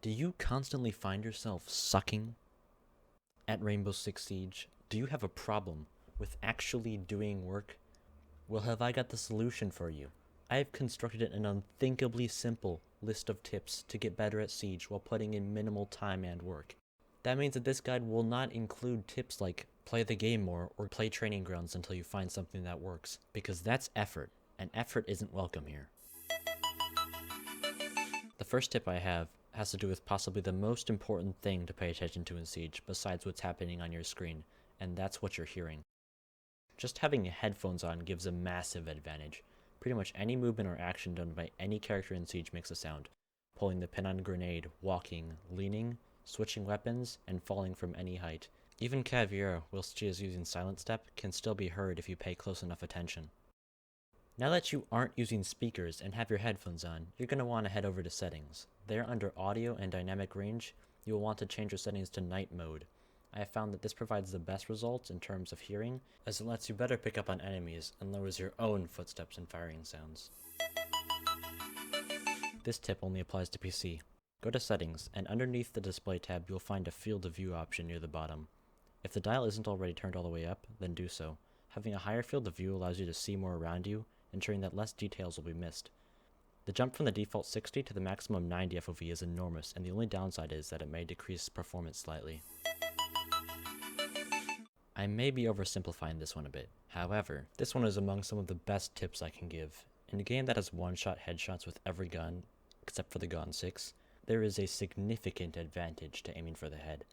Do you constantly find yourself sucking at Rainbow Six Siege? Do you have a problem with actually doing work? Well, have I got the solution for you? I have constructed an unthinkably simple list of tips to get better at Siege while putting in minimal time and work. That means that this guide will not include tips like play the game more or play training grounds until you find something that works, because that's effort, and effort isn't welcome here. The first tip I have has to do with possibly the most important thing to pay attention to in Siege besides what's happening on your screen, and that's what you're hearing. Just having headphones on gives a massive advantage. Pretty much any movement or action done by any character in Siege makes a sound. Pulling the pin on a grenade, walking, leaning, switching weapons, and falling from any height. Even Caveira, whilst she is using Silent Step, can still be heard if you pay close enough attention. Now that you aren't using speakers and have your headphones on, you're going to want to head over to settings. There under audio and dynamic range, you will want to change your settings to night mode. I have found that this provides the best results in terms of hearing, as it lets you better pick up on enemies and lowers your own footsteps and firing sounds. This tip only applies to PC. Go to settings, and underneath the display tab you'll find a field of view option near the bottom. If the dial isn't already turned all the way up, then do so. Having a higher field of view allows you to see more around you, ensuring that less details will be missed. The jump from the default 60 to the maximum 90 FOV is enormous, and the only downside is that it may decrease performance slightly. I may be oversimplifying this one a bit. However, this one is among some of the best tips I can give. In a game that has one-shot headshots with every gun, except for the Gon 6, there is a significant advantage to aiming for the head.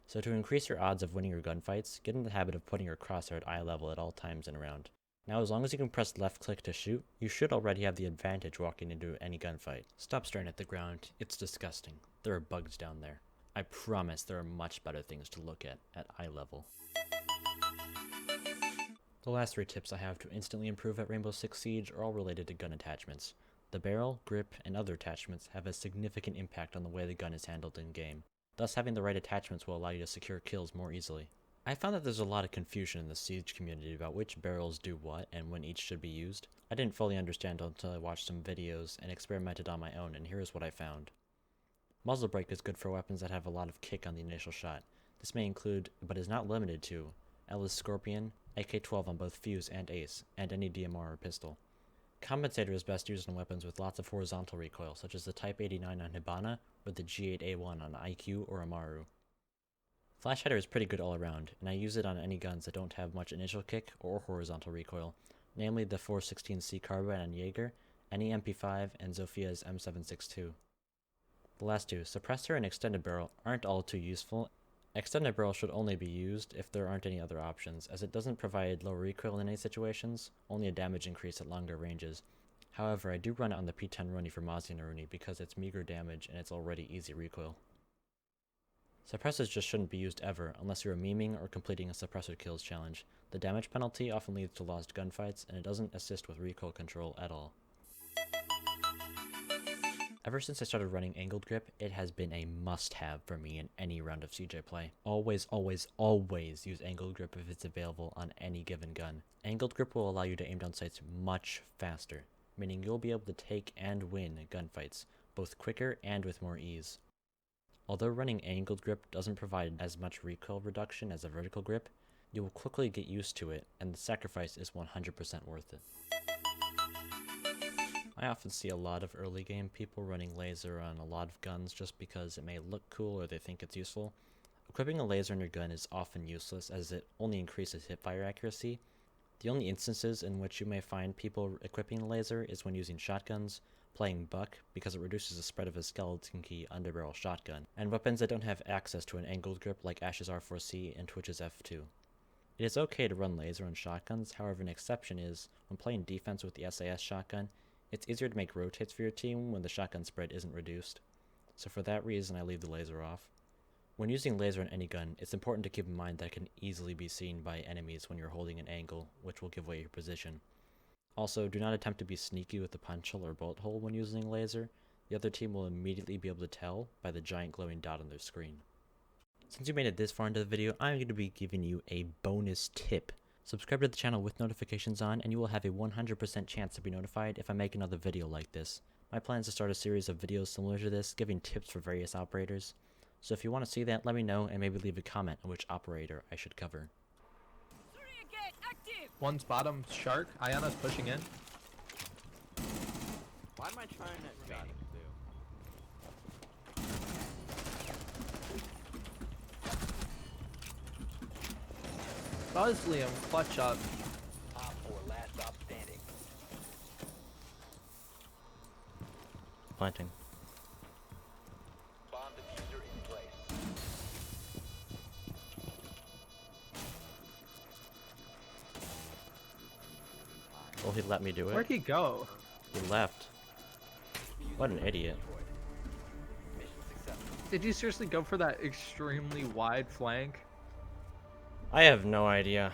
So to increase your odds of winning your gunfights, get in the habit of putting your crosshair at eye level at all times in a round. Now, as long as you can press left click to shoot, you should already have the advantage walking into any gunfight. Stop staring at the ground, it's disgusting. There are bugs down there. I promise there are much better things to look at eye level. The last 3 tips I have to instantly improve at Rainbow Six Siege are all related to gun attachments. The barrel, grip, and other attachments have a significant impact on the way the gun is handled in-game. Thus, having the right attachments will allow you to secure kills more easily. I found that there's a lot of confusion in the Siege community about which barrels do what and when each should be used. I didn't fully understand until I watched some videos and experimented on my own, and here's what I found. Muzzle brake is good for weapons that have a lot of kick on the initial shot. This may include, but is not limited to, Ella's Scorpion, AK-12 on both Fuse and Ace, and any DMR or pistol. Compensator is best used on weapons with lots of horizontal recoil, such as the Type 89 on Hibana or the G8A1 on IQ or Amaru. Flash hider is pretty good all around, and I use it on any guns that don't have much initial kick or horizontal recoil, namely the 416C Carbine on Jaeger, any MP5, and Zofia's M762. The last 2, suppressor and extended barrel, aren't all too useful. Extended barrel should only be used if there aren't any other options, as it doesn't provide low recoil in any situations, only a damage increase at longer ranges. However, I do run it on the P10 Rooney for Mozzie and Rooney because it's meager damage and it's already easy recoil. Suppressors just shouldn't be used ever, unless you're memeing or completing a suppressor kills challenge. The damage penalty often leads to lost gunfights, and it doesn't assist with recoil control at all. Ever since I started running angled grip, it has been a must-have for me in any round of CJ play. Always, always, always use angled grip if it's available on any given gun. Angled grip will allow you to aim down sights much faster, meaning you'll be able to take and win gunfights, both quicker and with more ease. Although running angled grip doesn't provide as much recoil reduction as a vertical grip, you will quickly get used to it, and the sacrifice is 100% worth it. I often see a lot of early game people running laser on a lot of guns just because it may look cool or they think it's useful. Equipping a laser in your gun is often useless as it only increases hipfire accuracy. The only instances in which you may find people equipping a laser is when using shotguns, playing Buck because it reduces the spread of a skeleton key underbarrel shotgun, and weapons that don't have access to an angled grip like Ash's R4C and Twitch's F2. It is okay to run laser on shotguns, however an exception is, when playing defense with the SAS shotgun, it's easier to make rotates for your team when the shotgun spread isn't reduced. So for that reason I leave the laser off. When using laser on any gun, it's important to keep in mind that it can easily be seen by enemies when you're holding an angle, which will give away your position. Also, do not attempt to be sneaky with the punch hole or bullet hole when using laser. The other team will immediately be able to tell by the giant glowing dot on their screen. Since you made it this far into the video, I'm going to be giving you a bonus tip. Subscribe to the channel with notifications on, and you will have a 100% chance to be notified if I make another video like this. My plan is to start a series of videos similar to this, giving tips for various operators. So if you want to see that, let me know and maybe leave a comment on which operator I should cover. One's bottom shark. Ayana's pushing in. Why am I trying to got him too? Buzz Liam, clutch up. Op 4, last stop standing. Planting. Bomb diffuser in place. Well, he let me do Where'd it. he go? He left. What an idiot. Mission successful. Did you seriously go for that extremely wide flank? I have no idea.